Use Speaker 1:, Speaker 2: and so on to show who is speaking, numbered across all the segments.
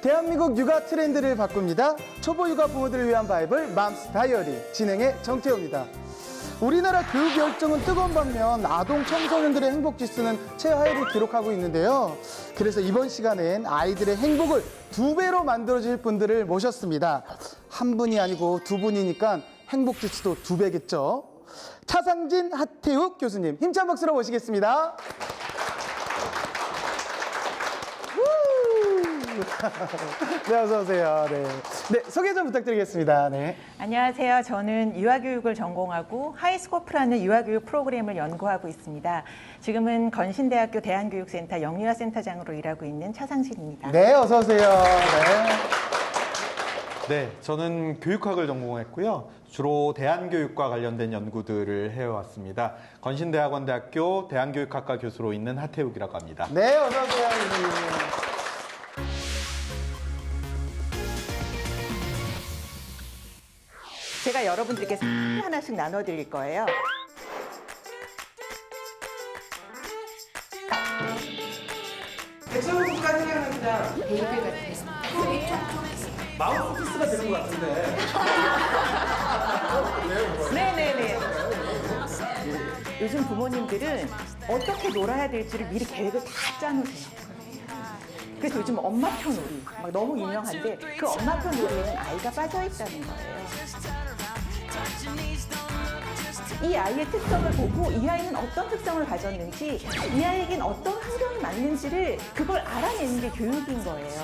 Speaker 1: 대한민국 육아 트렌드를 바꿉니다. 초보 육아 부모들을 위한 바이블 맘스 다이어리 진행의 정태호입니다. 우리나라 교육 열정은 뜨거운 반면 아동 청소년들의 행복 지수는 최하위를 기록하고 있는데요. 그래서 이번 시간엔 아이들의 행복을 2배로 만들어줄 분들을 모셨습니다. 한 분이 아니고 두 분이니까 행복 지수도 2배겠죠. 차상진, 하태욱 교수님 힘찬 박수로 모시겠습니다. 네, 어서 오세요. 네, 소개 좀 부탁드리겠습니다. 네.
Speaker 2: 안녕하세요. 저는 유아교육을 전공하고 하이스코프라는 유아교육 프로그램을 연구하고 있습니다. 지금은 건신대학교 대한교육센터 영유아센터장으로 일하고 있는 차상진입니다.
Speaker 1: 네, 어서 오세요.
Speaker 3: 네, 저는 교육학을 전공했고요. 주로 대한교육과 관련된 연구들을 해왔습니다. 건신대학원대학교 대한교육학과 교수로 있는 하태욱이라고 합니다.
Speaker 1: 네, 어서 오세요.
Speaker 2: 제가 여러분들께 하나씩 나눠드릴 거예요.
Speaker 1: 백설국까지 하는 그냥
Speaker 2: 베이글 같은
Speaker 1: 마우스피스가 되는 것 같은데.
Speaker 2: 네네네. 요즘 부모님들은 어떻게 놀아야 될지를 미리 계획을 다 짜놓으세요. 그래서 요즘 엄마표 놀이 막 너무 유명한데 그 엄마표 놀이에는 아이가 빠져있다는 거예요. 이 아이의 특성을 보고 이 아이는 어떤 특성을 가졌는지 이 아이에겐 어떤 환경이 맞는지를 그걸 알아내는 게 교육인 거예요.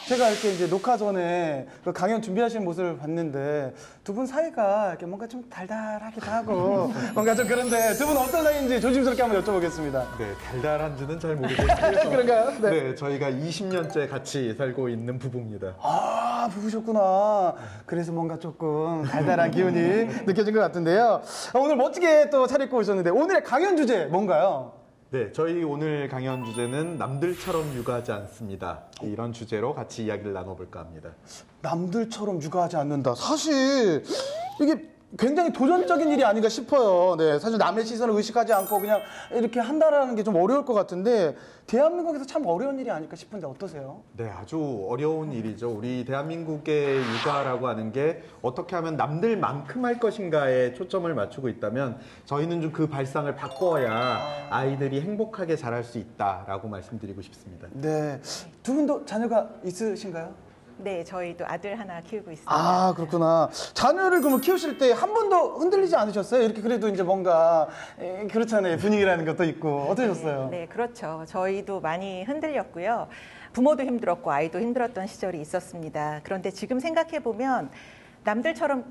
Speaker 1: 제가 이렇게 이제 녹화 전에 그 강연 준비하시는 모습을 봤는데 두 분 사이가 이렇게 뭔가 좀 달달하기도 하고 뭔가 좀 그런데 두 분 어떤 사이인지 조심스럽게 한번 여쭤보겠습니다.
Speaker 3: 네, 달달한지는 잘 모르겠고요.
Speaker 1: 그런가요?
Speaker 3: 네, 저희가 20년째 같이 살고 있는 부부입니다.
Speaker 1: 아, 부부셨구나. 그래서 뭔가 조금 달달한 기운이 느껴진 것 같은데요. 오늘 멋지게 또 차려입고 오셨는데 오늘의 강연 주제 뭔가요?
Speaker 3: 네, 저희 오늘 강연 주제는 남들처럼 육아하지 않습니다. 이런 주제로 같이 이야기를 나눠볼까 합니다.
Speaker 1: 남들처럼 육아하지 않는다. 사실 이게 굉장히 도전적인 일이 아닌가 싶어요. 네, 사실 남의 시선을 의식하지 않고 그냥 이렇게 한다라는 게 좀 어려울 것 같은데 대한민국에서 참 어려운 일이 아닐까 싶은데 어떠세요?
Speaker 3: 네, 아주 어려운 일이죠. 우리 대한민국의 육아라고 하는 게 어떻게 하면 남들만큼 할 것인가에 초점을 맞추고 있다면 저희는 좀 그 발상을 바꿔야 아이들이 행복하게 자랄 수 있다라고 말씀드리고 싶습니다.
Speaker 1: 네, 두 분도 자녀가 있으신가요?
Speaker 2: 네, 저희도 아들 하나 키우고 있습니다.
Speaker 1: 아, 그렇구나. 자녀를 그러면 키우실 때 한 번도 흔들리지 않으셨어요? 이렇게 그래도 이제 뭔가 그렇잖아요. 분위기라는 것도 있고. 어떠셨어요?
Speaker 2: 네, 그렇죠. 저희도 많이 흔들렸고요. 부모도 힘들었고 아이도 힘들었던 시절이 있었습니다. 그런데 지금 생각해보면 남들처럼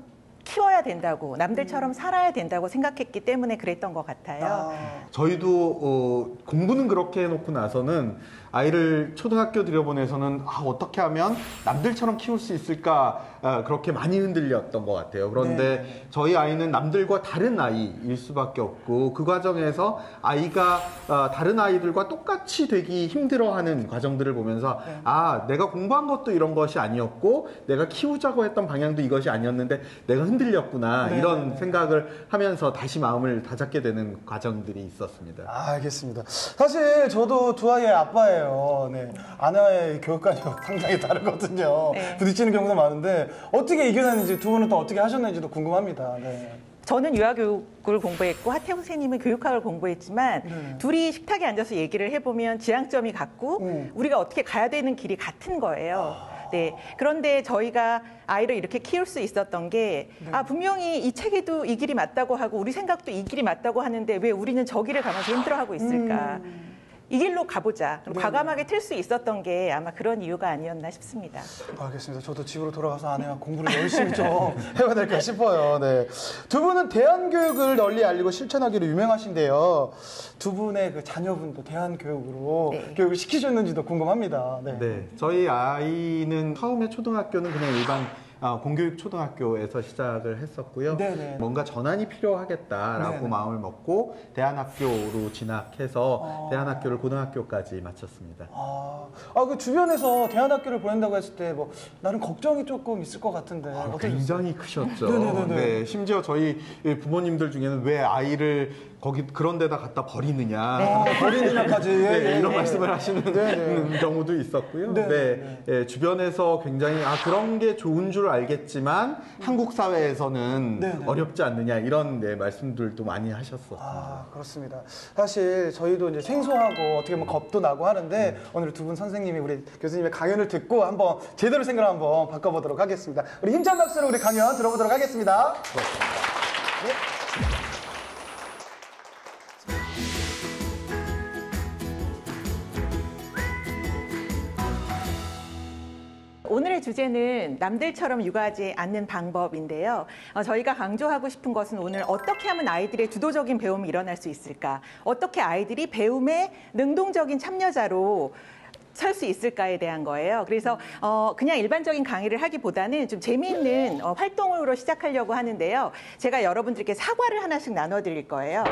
Speaker 2: 키워야 된다고, 남들처럼 살아야 된다고 생각했기 때문에 그랬던 것 같아요.
Speaker 3: 저희도 공부는 그렇게 해놓고 나서는 아이를 초등학교 들여보내서는 어떻게 하면 남들처럼 키울 수 있을까 그렇게 많이 흔들렸던 것 같아요. 그런데
Speaker 1: 네.
Speaker 3: 저희 아이는 남들과 다른 아이일 수밖에 없고 그 과정에서 아이가 다른 아이들과 똑같이 되기 힘들어하는 과정들을 보면서
Speaker 1: 네.
Speaker 3: 내가 공부한 것도 이런 것이 아니었고 내가 키우자고 했던 방향도 이것이 아니었는데 내가 흔들렸구나
Speaker 1: 네.
Speaker 3: 이런 생각을 하면서 다시 마음을 다잡게 되는 과정들이 있었습니다.
Speaker 1: 알겠습니다. 사실 저도 두 아이의 아빠예요. 네. 아내와의 교육관이 상당히 다르거든요.
Speaker 2: 네.
Speaker 1: 부딪히는 경우도 많은데 어떻게 이겨냈는지 두 분은 또 어떻게 하셨는지도 궁금합니다. 네.
Speaker 2: 저는 유아교육을 공부했고 하태욱 선생님은 교육학을 공부했지만
Speaker 1: 네.
Speaker 2: 둘이 식탁에 앉아서 얘기를 해보면 지향점이 같고 우리가 어떻게 가야 되는 길이 같은 거예요. 네. 그런데 저희가 아이를 이렇게 키울 수 있었던 게 분명히 이 책에도 이 길이 맞다고 하고 우리 생각도 이 길이 맞다고 하는데 왜 우리는 저 길을 가면서 힘들어하고 있을까. 이 길로 가보자. 과감하게 틀 수 있었던 게 아마 그런 이유가 아니었나 싶습니다.
Speaker 1: 알겠습니다. 저도 집으로 돌아가서 아내와 공부를 열심히 좀 해봐야 될까 싶어요. 네. 두 분은 대한교육을 널리 알리고 실천하기로 유명하신데요. 두 분의 그 자녀분도 대한교육으로
Speaker 2: 네.
Speaker 1: 교육을 시키셨는지도 궁금합니다. 네.
Speaker 3: 네, 저희 아이는 처음에 초등학교는 그냥 일반 공교육 초등학교에서 시작을 했었고요.
Speaker 1: 네네.
Speaker 3: 뭔가 전환이 필요하겠다라고
Speaker 1: 네네.
Speaker 3: 마음을 먹고 대안학교로 진학해서 대안학교를 고등학교까지 마쳤습니다.
Speaker 1: 그 주변에서 대안학교를 보낸다고 했을 때 뭐 나는 걱정이 조금 있을 것 같은데. 어떠셨어요?
Speaker 3: 굉장히 크셨죠.
Speaker 1: 네네네네.
Speaker 3: 네, 심지어 저희 부모님들 중에는 왜 아이를 거기 그런 데다 갖다 버리느냐.
Speaker 1: 버리느냐까지.
Speaker 3: 네, 이런 말씀을 하시는
Speaker 1: 네네.
Speaker 3: 경우도 있었고요.
Speaker 1: 네네.
Speaker 3: 네, 예, 주변에서 굉장히 그런 게 좋은 줄 알겠지만 한국 사회에서는
Speaker 1: 네네.
Speaker 3: 어렵지 않느냐 이런 말씀들도 많이 하셨었습니다.
Speaker 1: 그렇습니다. 사실 저희도 이제 생소하고 어떻게 보면 겁도 나고 하는데 오늘 두 분 선생님이 우리 교수님의 강연을 듣고 한번 제대로 생각을 한번 바꿔보도록 하겠습니다. 우리 힘찬 박수로 우리 강연 들어보도록 하겠습니다.
Speaker 2: 오늘의 주제는 남들처럼 육아하지 않는 방법인데요. 저희가 강조하고 싶은 것은 오늘 어떻게 하면 아이들의 주도적인 배움이 일어날 수 있을까? 어떻게 아이들이 배움의 능동적인 참여자로 설 수 있을까에 대한 거예요. 그래서 그냥 일반적인 강의를 하기보다는 좀 재미있는 활동으로 시작하려고 하는데요. 제가 여러분들께 사과를 하나씩 나눠드릴 거예요.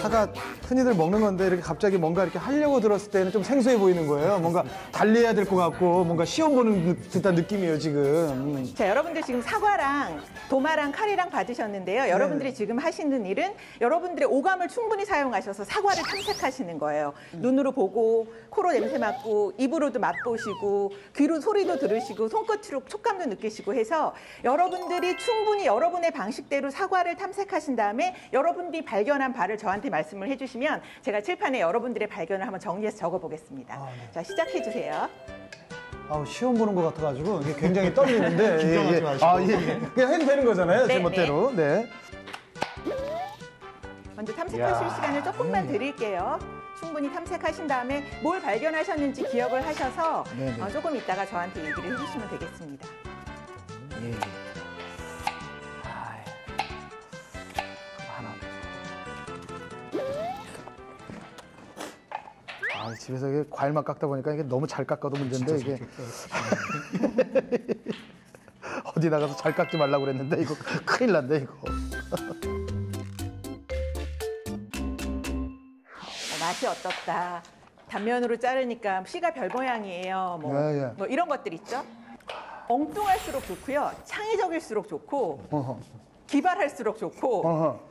Speaker 1: 사과 흔히들 먹는 건데 이렇게 갑자기 뭔가 이렇게 하려고 들었을 때는 좀 생소해 보이는 거예요. 뭔가 달래야 될 것 같고 뭔가 시험 보는 듯한 느낌이에요 지금.
Speaker 2: 자, 여러분들 지금 사과랑 도마랑 칼이랑 받으셨는데요. 여러분들이 지금 하시는 일은 여러분들의 오감을 충분히 사용하셔서 사과를 탐색하시는 거예요. 눈으로 보고, 코로 냄새 맡고, 입으로도 맛보시고, 귀로 소리도 들으시고, 손끝으로 촉감도 느끼시고 해서 여러분들이 충분히 여러분의 방식대로 사과를 탐색하신 다음에 여러분들이 발견한 바를 저한테 말씀을 해주시면 제가 칠판에 여러분들의 발견을 한번 정리해서 적어보겠습니다. 자, 시작해주세요.
Speaker 1: 시험 보는 것 같아가지고 이게 굉장히 떨리는데.
Speaker 3: 긴장하지 마시고.
Speaker 1: 그냥 해도 되는 거잖아요, 제
Speaker 2: 네,
Speaker 1: 멋대로. 네.
Speaker 2: 먼저 탐색하실 시간을 조금만 드릴게요. 충분히 탐색하신 다음에 뭘 발견하셨는지 기억을 하셔서
Speaker 1: 네네.
Speaker 2: 조금 있다가 저한테 얘기를 해주시면 되겠습니다.
Speaker 1: 예. 집에서 이게 과일만 깎다 보니까 이게 너무 잘 깎아도 문제인데 이게 어디 나가서 잘 깎지 말라고 그랬는데 이거 큰일 났네 이거.
Speaker 2: 맛이 어떻다. 단면으로 자르니까 씨가 별 모양이에요.
Speaker 1: 예.
Speaker 2: 뭐 이런 것들 있죠. 엉뚱할수록 좋고요. 창의적일수록 좋고 기발할수록 좋고.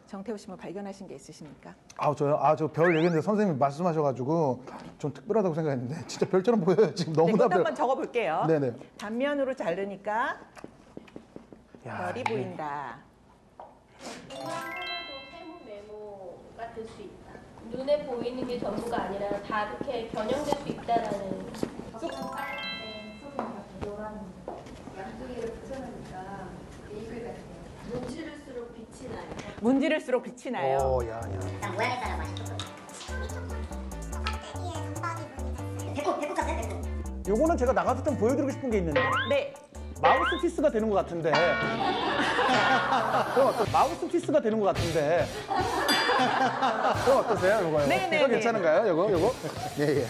Speaker 2: 정태우 씨 뭐 발견하신 게 있으십니까?
Speaker 1: 저요? 저 별 얘기했는데 선생님이 말씀하셔가지고 좀 특별하다고 생각했는데 진짜 별처럼 보여요 지금 너무나
Speaker 2: 네, 한번 적어볼게요.
Speaker 1: 네네.
Speaker 2: 단면으로 자르니까
Speaker 1: 야,
Speaker 2: 별이 보인다.
Speaker 4: 하나도 세모 메모가 될 수 있다. 눈에 보이는 게 전부가 아니라 다 이렇게 변형될 수 있다라는.
Speaker 5: 빨간색 소금 노란 양쪽이를 붙여놓으니까 베이글 같아요. 문지를수록 빛이 나요.
Speaker 2: 문지를수록 빛이 나요.
Speaker 1: 야.
Speaker 6: 일단 모양에 따라 맛이 조금. 배꼽 같아, 배꼽.
Speaker 1: 요거는 제가 나가서 좀 보여드리고 싶은 게 있는데
Speaker 2: 네.
Speaker 1: 마우스피스가 되는 것 같은데. 그럼 마우스피스가 되는 것 같은데. 그럼 어떠세요, 요거요?
Speaker 2: 네네네.
Speaker 1: 이거 괜찮은가요, 요거? 예. 예?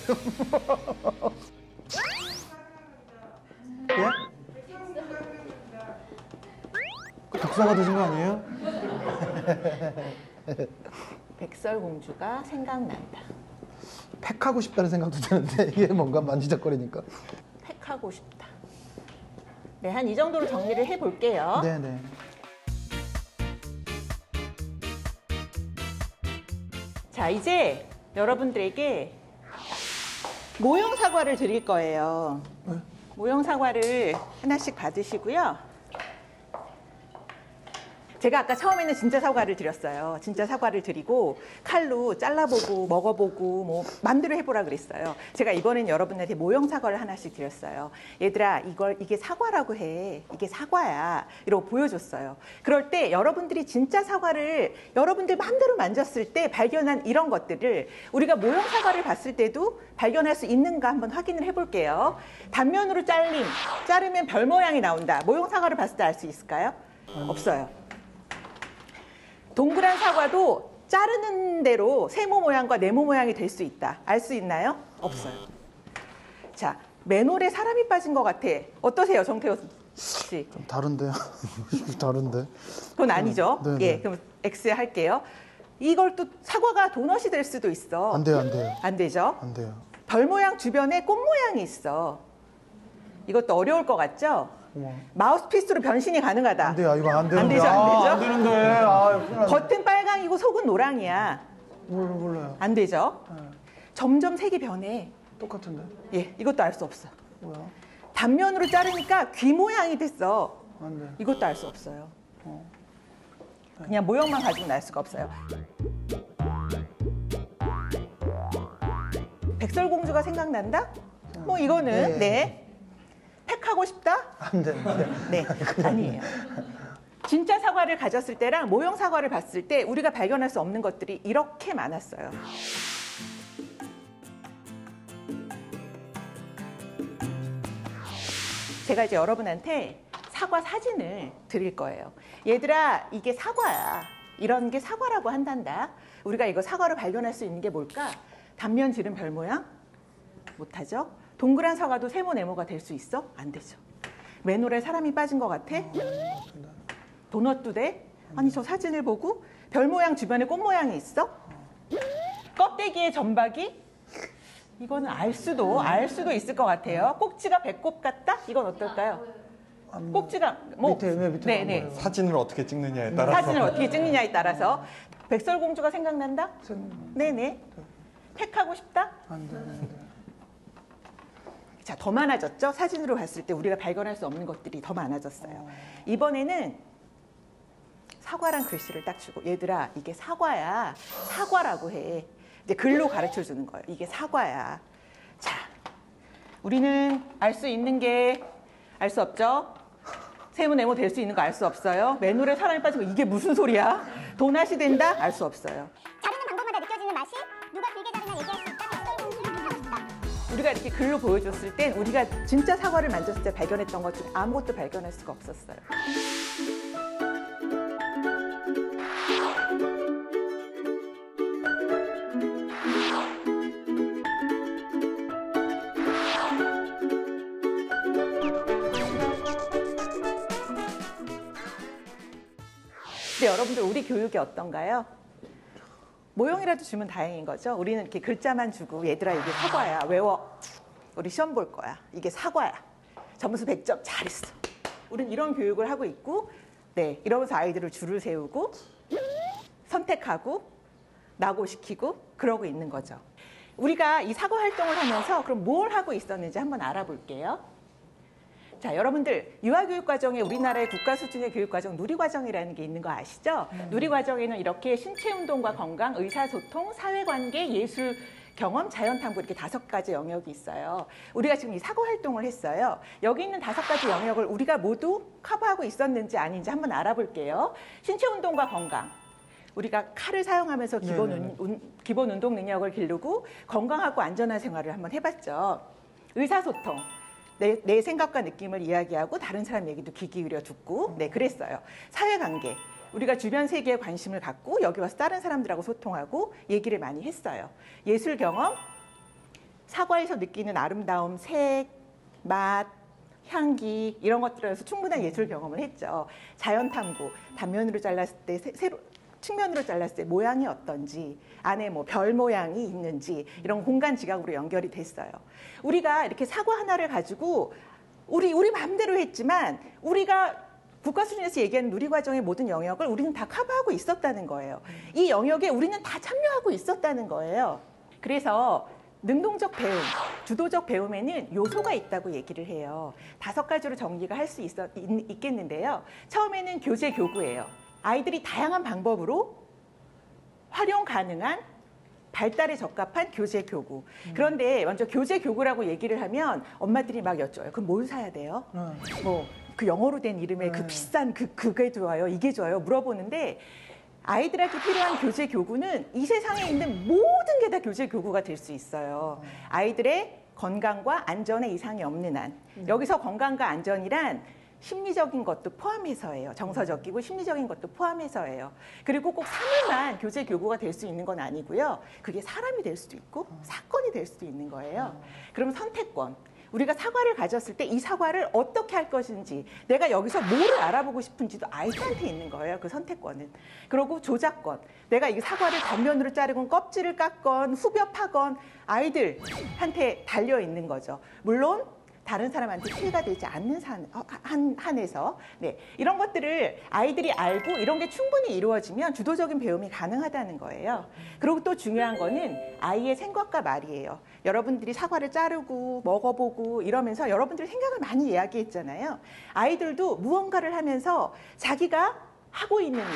Speaker 1: 그 덕사가 되신 거 아니에요?
Speaker 2: 백설공주가 생각난다.
Speaker 1: 팩하고 싶다는 생각도 드는데 이게 뭔가 만지작거리니까.
Speaker 2: 팩하고 싶다. 네, 한 이 정도로 정리를 해볼게요.
Speaker 1: 네네.
Speaker 2: 자, 이제 여러분들에게 모형 사과를 드릴 거예요. 모형 사과를 하나씩 받으시고요. 제가 아까 처음에는 진짜 사과를 드렸어요. 진짜 사과를 드리고 칼로 잘라보고 먹어보고 뭐 마음대로 해보라 그랬어요. 제가 이번엔 여러분한테 모형 사과를 하나씩 드렸어요. 얘들아, 이게 사과라고 해. 이게 사과야. 이러고 보여줬어요. 그럴 때 여러분들이 진짜 사과를 여러분들 마음대로 만졌을 때 발견한 이런 것들을 우리가 모형 사과를 봤을 때도 발견할 수 있는가 한번 확인을 해볼게요. 단면으로 자르면 별 모양이 나온다. 모형 사과를 봤을 때 알 수 있을까요? 없어요. 동그란 사과도 자르는 대로 세모 모양과 네모 모양이 될 수 있다. 알 수 있나요? 없어요. 자, 맨홀에 사람이 빠진 것 같아. 어떠세요, 정태호 씨?
Speaker 1: 좀 다른데요? 다른데?
Speaker 2: 그건 아니죠.
Speaker 1: 네,
Speaker 2: 예,
Speaker 1: 네.
Speaker 2: 그럼 X 할게요. 이걸 또 사과가 도넛이 될 수도 있어.
Speaker 1: 안 돼요, 안 돼요.
Speaker 2: 안 되죠?
Speaker 1: 안 돼요.
Speaker 2: 별 모양 주변에 꽃 모양이 있어. 이것도 어려울 것 같죠?
Speaker 1: 어머.
Speaker 2: 마우스피스로 변신이 가능하다.
Speaker 1: 안 돼요, 이거 안 되는데.
Speaker 2: 안 되죠, 안
Speaker 1: 아,
Speaker 2: 되죠?
Speaker 1: 안 되는데. 아, 큰일 났네.
Speaker 2: 겉은 빨강이고 속은 노랑이야.
Speaker 1: 몰라요.
Speaker 2: 안 되죠?
Speaker 1: 네.
Speaker 2: 점점 색이 변해.
Speaker 1: 똑같은데.
Speaker 2: 예, 이것도 알 수 없어.
Speaker 1: 뭐야?
Speaker 2: 단면으로 자르니까 귀 모양이 됐어.
Speaker 1: 안 돼.
Speaker 2: 이것도 알 수 없어요. 그냥 모형만 가지고는 알 수가 없어요. 백설공주가 생각난다? 뭐 이거는 네. 팩하고 싶다?
Speaker 1: 안 되는데.
Speaker 2: 네, 아니에요. 진짜 사과를 가졌을 때랑 모형 사과를 봤을 때 우리가 발견할 수 없는 것들이 이렇게 많았어요. 제가 이제 여러분한테 사과 사진을 드릴 거예요. 얘들아, 이게 사과야. 이런 게 사과라고 한단다. 우리가 이거 사과로 발견할 수 있는 게 뭘까? 단면 지른 별 모양? 못하죠? 동그란 사과도 세모 네모가 될 수 있어? 안 되죠. 맨홀에 사람이 빠진 것 같아? 도넛도 돼? 아니, 저 사진을 보고 별 모양 주변에 꽃 모양이 있어? 껍데기에 점박이? 이거는 알 수도 있을 것 같아요. 꼭지가 배꼽 같다? 이건 어떨까요? 꼭지가 뭐
Speaker 1: 밑에 왜 밑에
Speaker 2: 네네.
Speaker 1: 안 보여요?
Speaker 3: 사진을 어떻게 찍느냐에 따라서.
Speaker 2: 사진을 어떻게 찍느냐에 따라서 백설공주가 생각난다? 네네. 팩하고 싶다?
Speaker 1: 안 돼, 안 돼.
Speaker 2: 자, 더 많아졌죠? 사진으로 봤을 때 우리가 발견할 수 없는 것들이 더 많아졌어요. 이번에는 사과란 글씨를 딱 주고 얘들아, 이게 사과야. 사과라고 해. 이제 글로 가르쳐 주는 거예요. 이게 사과야. 자, 우리는 알 수 있는 게 알 수 없죠? 세모 네모 될 수 있는 거 알 수 없어요. 맨홀에 사람이 빠지고 이게 무슨 소리야? 도넛이 된다? 알 수 없어요.
Speaker 6: 자르는 방법마다 느껴지는 맛이 누가 길게 자르나 얘기할 수 있다. 백설공주를 픽하고 싶다.
Speaker 2: 우리가 이렇게 글로 보여줬을 땐 우리가 진짜 사과를 만졌을 때 발견했던 것 중에 아무것도 발견할 수가 없었어요. 근데 여러분들, 우리 교육이 어떤가요? 모형이라도 주면 다행인 거죠. 우리는 이렇게 글자만 주고 얘들아, 이게 사과야. 외워. 우리 시험 볼 거야. 이게 사과야. 점수 100점. 잘했어. 우리는 이런 교육을 하고 있고, 네, 이러면서 아이들을 줄을 세우고 선택하고 낙오시키고 그러고 있는 거죠. 우리가 이 사과 활동을 하면서 그럼 뭘 하고 있었는지 한번 알아볼게요. 자, 여러분들, 유아교육과정에 우리나라의 국가 수준의 교육과정 누리과정이라는 게 있는 거 아시죠? 누리과정에는 이렇게 신체운동과 건강, 의사소통, 사회관계, 예술, 경험, 자연탐구 이렇게 5가지 영역이 있어요. 우리가 지금 이 사과 활동을 했어요. 여기 있는 5가지 영역을 우리가 모두 커버하고 있었는지 아닌지 한번 알아볼게요. 신체운동과 건강. 우리가 칼을 사용하면서 기본 운동 능력을 기르고 건강하고 안전한 생활을 한번 해봤죠. 의사소통. 내 생각과 느낌을 이야기하고 다른 사람 얘기도 귀 기울여 듣고 네, 그랬어요. 사회관계. 우리가 주변 세계에 관심을 갖고 여기 와서 다른 사람들하고 소통하고 얘기를 많이 했어요. 예술 경험. 사과에서 느끼는 아름다움, 색, 맛, 향기 이런 것들에서 충분한 예술 경험을 했죠. 자연탐구. 단면으로 잘랐을 때 측면으로 잘랐을 때 모양이 어떤지, 안에 뭐 별 모양이 있는지 이런 공간 지각으로 연결이 됐어요. 우리가 이렇게 사과 하나를 가지고 우리 마음대로 했지만 우리가 국가 수준에서 얘기하는 누리과정의 모든 영역을 우리는 다 커버하고 있었다는 거예요. 이 영역에 우리는 다 참여하고 있었다는 거예요. 그래서 능동적 배움, 주도적 배움에는 요소가 있다고 얘기를 해요. 5가지로 정리가 할 수 있겠는데요. 처음에는 교재 교구예요. 아이들이 다양한 방법으로 활용 가능한 발달에 적합한 교재 교구. 그런데 먼저 교재 교구라고 얘기를 하면 엄마들이 막 여쭤요. 그럼 뭘 사야 돼요? 뭐 그 영어로 된 이름의 그 비싼 그게 좋아요? 이게 좋아요? 물어보는데 아이들한테 필요한 교재 교구는 이 세상에 있는 모든 게 다 교재 교구가 될 수 있어요. 아이들의 건강과 안전에 이상이 없는 한. 여기서 건강과 안전이란 심리적인 것도 포함해서예요. 정서적이고 심리적인 것도 포함해서예요. 그리고 꼭 사물만 교제 교구가 될 수 있는 건 아니고요. 그게 사람이 될 수도 있고 사건이 될 수도 있는 거예요. 그럼 선택권. 우리가 사과를 가졌을 때 이 사과를 어떻게 할 것인지, 내가 여기서 뭐를 알아보고 싶은지도 아이들한테 있는 거예요. 그 선택권은. 그리고 조작권. 내가 이 사과를 단면으로 자르건 껍질을 깎건 후벼 파건 아이들한테 달려 있는 거죠. 물론 다른 사람한테 피해가 되지 않는 한에서. 네, 이런 것들을 아이들이 알고 이런 게 충분히 이루어지면 주도적인 배움이 가능하다는 거예요. 그리고 또 중요한 거는 아이의 생각과 말이에요. 여러분들이 사과를 자르고 먹어보고 이러면서 여러분들이 생각을 많이 이야기했잖아요. 아이들도 무언가를 하면서 자기가 하고 있는 일,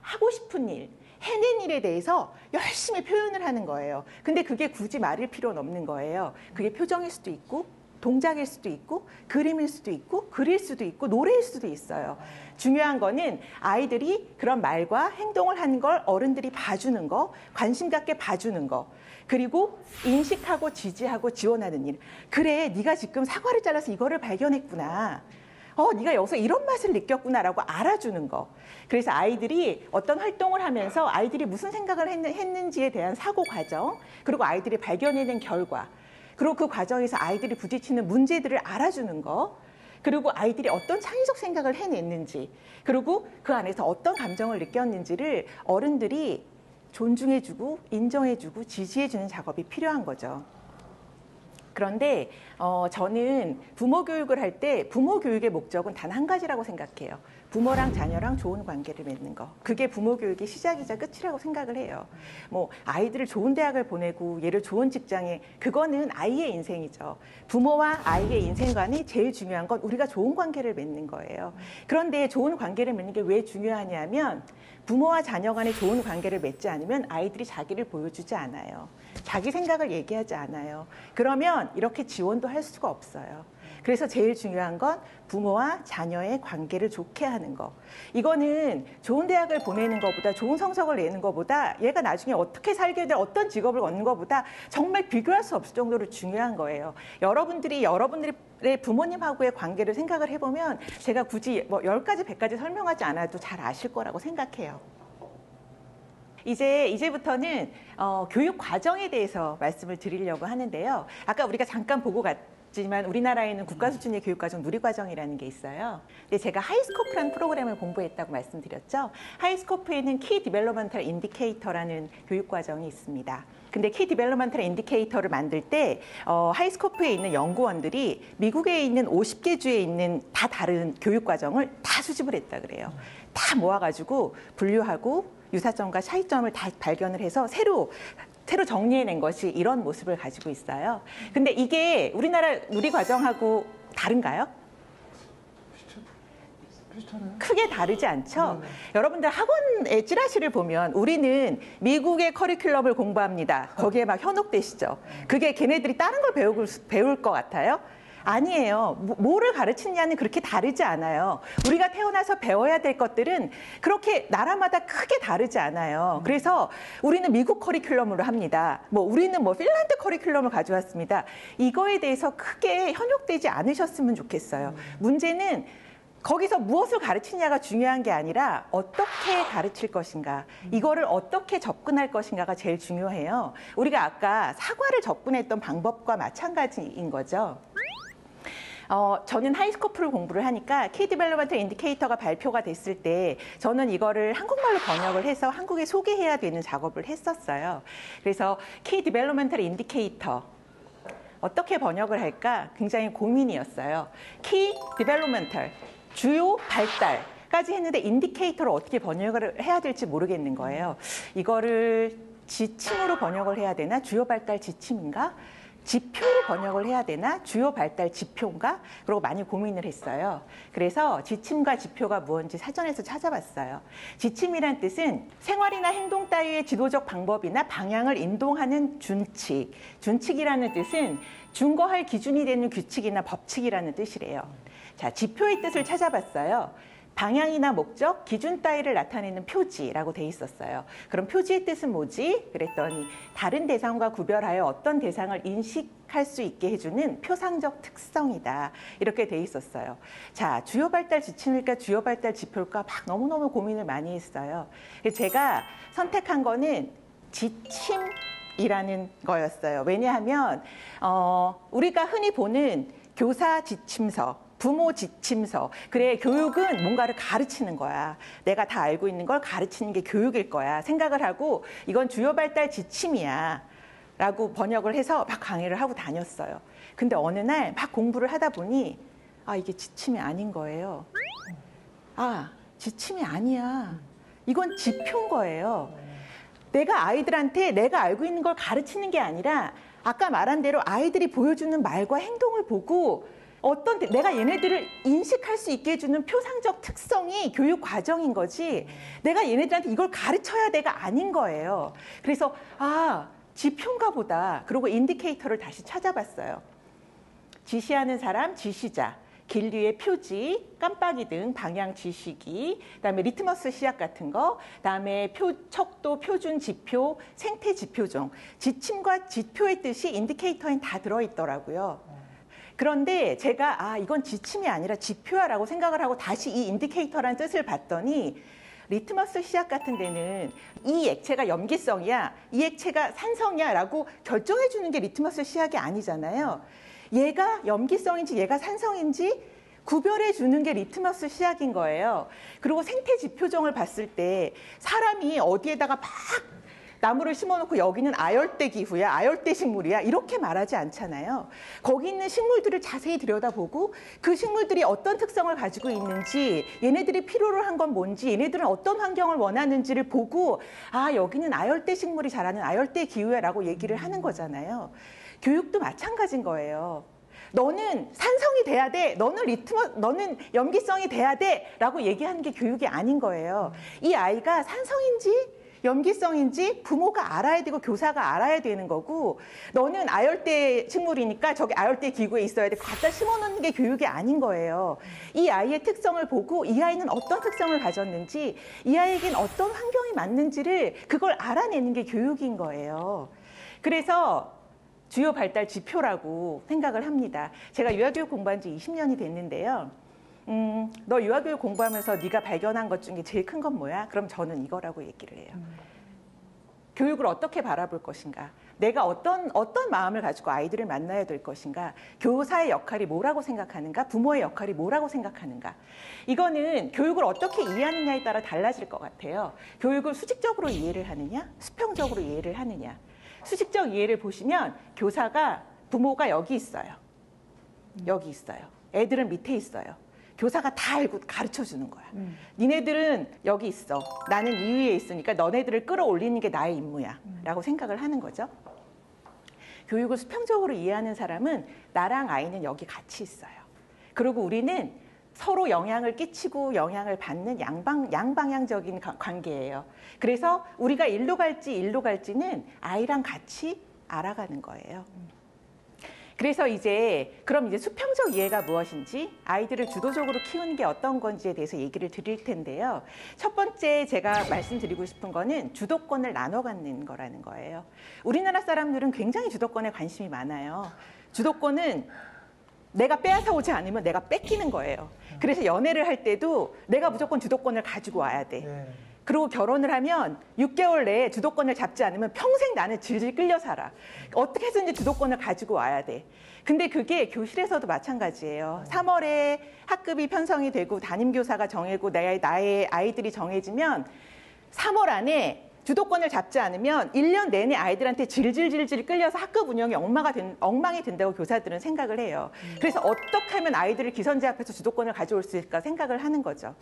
Speaker 2: 하고 싶은 일, 해낸 일에 대해서 열심히 표현을 하는 거예요. 근데 그게 굳이 말일 필요는 없는 거예요. 그게 표정일 수도 있고 동작일 수도 있고 그림일 수도 있고 글일 수도 있고 노래일 수도 있어요. 중요한 거는 아이들이 그런 말과 행동을 하는 걸 어른들이 봐주는 거, 관심 갖게 봐주는 거, 그리고 인식하고 지지하고 지원하는 일. 그래, 네가 지금 사과를 잘라서 이거를 발견했구나. 네가 여기서 이런 맛을 느꼈구나라고 알아주는 거. 그래서 아이들이 어떤 활동을 하면서 아이들이 무슨 생각을 했는지에 대한 사고 과정, 그리고 아이들이 발견해낸 결과, 그리고 그 과정에서 아이들이 부딪히는 문제들을 알아주는 거, 그리고 아이들이 어떤 창의적 생각을 해냈는지, 그리고 그 안에서 어떤 감정을 느꼈는지를 어른들이 존중해주고 인정해주고 지지해주는 작업이 필요한 거죠. 그런데 저는 부모 교육을 할 때 부모 교육의 목적은 단 한 가지라고 생각해요. 부모랑 자녀랑 좋은 관계를 맺는 거. 그게 부모 교육의 시작이자 끝이라고 생각을 해요. 뭐 아이들을 좋은 대학을 보내고 얘를 좋은 직장에, 그거는 아이의 인생이죠. 부모와 아이의 인생 간에 제일 중요한 건 우리가 좋은 관계를 맺는 거예요. 그런데 좋은 관계를 맺는 게 왜 중요하냐면 부모와 자녀 간에 좋은 관계를 맺지 않으면 아이들이 자기를 보여주지 않아요. 자기 생각을 얘기하지 않아요. 그러면 이렇게 지원도 할 수가 없어요. 그래서 제일 중요한 건 부모와 자녀의 관계를 좋게 하는 거. 이거는 좋은 대학을 보내는 것보다, 좋은 성적을 내는 것보다, 얘가 나중에 어떻게 살게 될, 어떤 직업을 얻는 것보다 정말 비교할 수 없을 정도로 중요한 거예요. 여러분들의 부모님하고의 관계를 생각을 해보면 제가 굳이 뭐 10가지, 100가지 설명하지 않아도 잘 아실 거라고 생각해요. 이제부터는 교육 과정에 대해서 말씀을 드리려고 하는데요. 아까 우리가 잠깐 보고 갔지만 우리나라에는 국가 수준의 교육과정 누리과정이라는 게 있어요. 근데 제가 하이스코프라는 프로그램을 공부했다고 말씀드렸죠. 하이스코프에는 키 디벨롭먼탈 인디케이터라는 교육과정이 있습니다. 근데 키 디벨롭먼탈 인디케이터를 만들 때 하이스코프에 있는 연구원들이 미국에 있는 50개 주에 있는 다 다른 교육과정을 다 수집을 했다 그래요. 다 모아가지고 분류하고 유사점과 차이점을 다 발견을 해서 새로 정리해낸 것이 이런 모습을 가지고 있어요. 근데 이게 우리나라 누리과정하고 다른가요? 크게 다르지 않죠? 여러분들 학원의 찌라시를 보면 우리는 미국의 커리큘럼을 공부합니다. 거기에 막 현혹되시죠? 그게 걔네들이 다른 걸 배울 것 같아요? 아니에요. 뭐를 가르치느냐는 그렇게 다르지 않아요. 우리가 태어나서 배워야 될 것들은 그렇게 나라마다 크게 다르지 않아요. 그래서 우리는 미국 커리큘럼으로 합니다. 우리는 핀란드 커리큘럼을 가져왔습니다. 이거에 대해서 크게 현혹되지 않으셨으면 좋겠어요. 문제는 거기서 무엇을 가르치냐가 중요한 게 아니라 어떻게 가르칠 것인가, 이거를 어떻게 접근할 것인가가 제일 중요해요. 우리가 아까 사과를 접근했던 방법과 마찬가지인 거죠. 저는 하이스코프를 공부를 하니까 키 디벨롭먼탈 인디케이터가 발표가 됐을 때 저는 이거를 한국말로 번역을 해서 한국에 소개해야 되는 작업을 했었어요. 그래서 키 디벨롭먼탈 인디케이터 어떻게 번역을 할까 굉장히 고민이었어요. 키 디벨롭먼탈, 주요 발달까지 했는데 인디케이터를 어떻게 번역을 해야 될지 모르겠는 거예요. 이거를 지침으로 번역을 해야 되나? 주요 발달 지침인가? 지표로 번역을 해야 되나? 주요 발달 지표인가? 그러고 많이 고민을 했어요. 그래서 지침과 지표가 무엇인지 사전에서 찾아봤어요. 지침이란 뜻은 생활이나 행동 따위의 지도적 방법이나 방향을 인도하는 준칙. 준칙이라는 뜻은 준거할 기준이 되는 규칙이나 법칙이라는 뜻이래요. 자, 지표의 뜻을 찾아봤어요. 방향이나 목적, 기준 따위를 나타내는 표지라고 돼 있었어요. 그럼 표지의 뜻은 뭐지? 그랬더니 다른 대상과 구별하여 어떤 대상을 인식할 수 있게 해주는 표상적 특성이다. 이렇게 돼 있었어요. 자, 주요 발달 지침일까 주요 발달 지표일까 막 너무너무 고민을 많이 했어요. 제가 선택한 거는 지침이라는 거였어요. 왜냐하면 우리가 흔히 보는 교사 지침서, 부모 지침서. 그래, 교육은 뭔가를 가르치는 거야. 내가 다 알고 있는 걸 가르치는 게 교육일 거야. 생각을 하고 이건 주요 발달 지침이야. 라고 번역을 해서 막 강의를 하고 다녔어요. 근데 어느 날 막 공부를 하다 보니 아, 이게 지침이 아닌 거예요. 아, 지침이 아니야. 이건 지표인 거예요. 내가 아이들한테 내가 알고 있는 걸 가르치는 게 아니라 아까 말한 대로 아이들이 보여주는 말과 행동을 보고 어떤 내가 얘네들을 인식할 수 있게 해주는 표상적 특성이 교육 과정인 거지 내가 얘네들한테 이걸 가르쳐야 돼가 아닌 거예요. 그래서 아, 지표인가 보다. 그리고 인디케이터를 다시 찾아봤어요. 지시하는 사람, 지시자, 길 위의 표지, 깜빡이 등 방향 지시기, 그다음에 리트머스 시약 같은 거, 그다음에 척도, 표준 지표, 생태 지표종, 지침과 지표의 뜻이 인디케이터엔 다 들어있더라고요. 그런데 제가 아, 이건 지침이 아니라 지표야라고 생각을 하고 다시 이 인디케이터라는 뜻을 봤더니 리트머스 시약 같은 데는 이 액체가 염기성이야, 이 액체가 산성이야 라고 결정해 주는 게 리트머스 시약이 아니잖아요. 얘가 염기성인지 얘가 산성인지 구별해 주는 게 리트머스 시약인 거예요. 그리고 생태 지표종을 봤을 때 사람이 어디에다가 막 나무를 심어놓고 여기는 아열대 기후야, 아열대 식물이야 이렇게 말하지 않잖아요. 거기 있는 식물들을 자세히 들여다보고 그 식물들이 어떤 특성을 가지고 있는지, 얘네들이 필요로 한 건 뭔지, 얘네들은 어떤 환경을 원하는지를 보고 아, 여기는 아열대 식물이 자라는 아열대 기후야 라고 얘기를 하는 거잖아요. 교육도 마찬가지인 거예요. 너는 산성이 돼야 돼, 너는 염기성이 돼야 돼 라고 얘기하는 게 교육이 아닌 거예요. 이 아이가 산성인지 염기성인지 부모가 알아야 되고 교사가 알아야 되는 거고, 너는 아열대 식물이니까 저기 아열대 기구에 있어야 돼 갖다 심어놓는 게 교육이 아닌 거예요. 이 아이의 특성을 보고 이 아이는 어떤 특성을 가졌는지, 이 아이에겐 어떤 환경이 맞는지를 그걸 알아내는 게 교육인 거예요. 그래서 주요 발달 지표라고 생각을 합니다. 제가 유아교육 공부한 지 20년이 됐는데요. 너 유아교육 공부하면서 네가 발견한 것 중에 제일 큰 건 뭐야? 그럼 저는 이거라고 얘기를 해요. 교육을 어떻게 바라볼 것인가? 내가 어떤 마음을 가지고 아이들을 만나야 될 것인가? 교사의 역할이 뭐라고 생각하는가? 부모의 역할이 뭐라고 생각하는가? 이거는 교육을 어떻게 이해하느냐에 따라 달라질 것 같아요. 교육을 수직적으로 이해를 하느냐? 수평적으로 이해를 하느냐? 수직적 이해를 보시면 부모가 여기 있어요. 여기 있어요. 애들은 밑에 있어요. 교사가 다 알고 가르쳐주는 거야. 니네들은 여기 있어. 나는 이 위에 있으니까 너네들을 끌어올리는 게 나의 임무야. 라고 생각을 하는 거죠. 교육을 수평적으로 이해하는 사람은 나랑 아이는 여기 같이 있어요. 그리고 우리는 서로 영향을 끼치고 영향을 받는 양방향적인 관계예요. 그래서 우리가 일로 갈지는 아이랑 같이 알아가는 거예요. 그래서 그럼 이제 수평적 이해가 무엇인지, 아이들을 주도적으로 키우는 게 어떤 건지에 대해서 얘기를 드릴 텐데요. 첫 번째 제가 말씀드리고 싶은 거는 주도권을 나눠 갖는 거라는 거예요. 우리나라 사람들은 굉장히 주도권에 관심이 많아요. 주도권은 내가 빼앗아 오지 않으면 내가 뺏기는 거예요. 그래서 연애를 할 때도 내가 무조건 주도권을 가지고 와야 돼.
Speaker 1: 네.
Speaker 2: 그리고 결혼을 하면 6개월 내에 주도권을 잡지 않으면 평생 나는 질질 끌려 살아. 어떻게 해서든지 주도권을 가지고 와야 돼. 근데 그게 교실에서도 마찬가지예요. 3월에 학급이 편성이 되고 담임교사가 정해고 나의 아이들이 정해지면 3월 안에 주도권을 잡지 않으면 1년 내내 아이들한테 질질 끌려서 학급 운영이 엉망이 된다고 교사들은 생각을 해요. 그래서 어떻게 하면 아이들을 기선제 앞에서 주도권을 가져올 수 있을까 생각을 하는 거죠.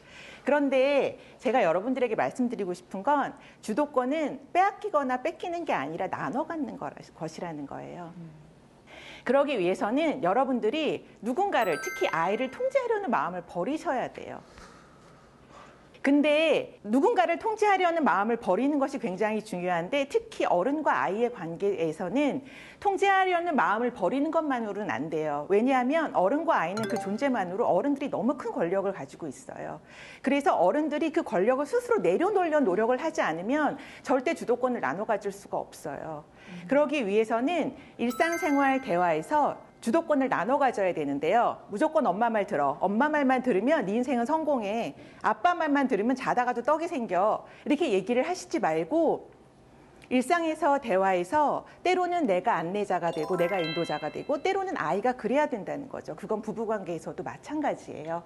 Speaker 2: 그런데 제가 여러분들에게 말씀드리고 싶은 건 주도권은 빼앗기거나 뺏기는 게 아니라 나눠 갖는 것이라는 거예요. 그러기 위해서는 여러분들이 누군가를, 특히 아이를 통제하려는 마음을 버리셔야 돼요. 근데 누군가를 통제하려는 마음을 버리는 것이 굉장히 중요한데 특히 어른과 아이의 관계에서는 통제하려는 마음을 버리는 것만으로는 안 돼요. 왜냐하면 어른과 아이는 그 존재만으로 어른들이 너무 큰 권력을 가지고 있어요. 그래서 어른들이 그 권력을 스스로 내려놓으려는 노력을 하지 않으면 절대 주도권을 나눠 가질 수가 없어요. 그러기 위해서는 일상생활 대화에서 주도권을 나눠 가져야 되는데요. 무조건 엄마 말 들어. 엄마 말만 들으면 네 인생은 성공해. 아빠 말만 들으면 자다가도 떡이 생겨. 이렇게 얘기를 하시지 말고 일상에서 대화에서 때로는 내가 안내자가 되고 내가 인도자가 되고 때로는 아이가 그래야 된다는 거죠. 그건 부부관계에서도 마찬가지예요.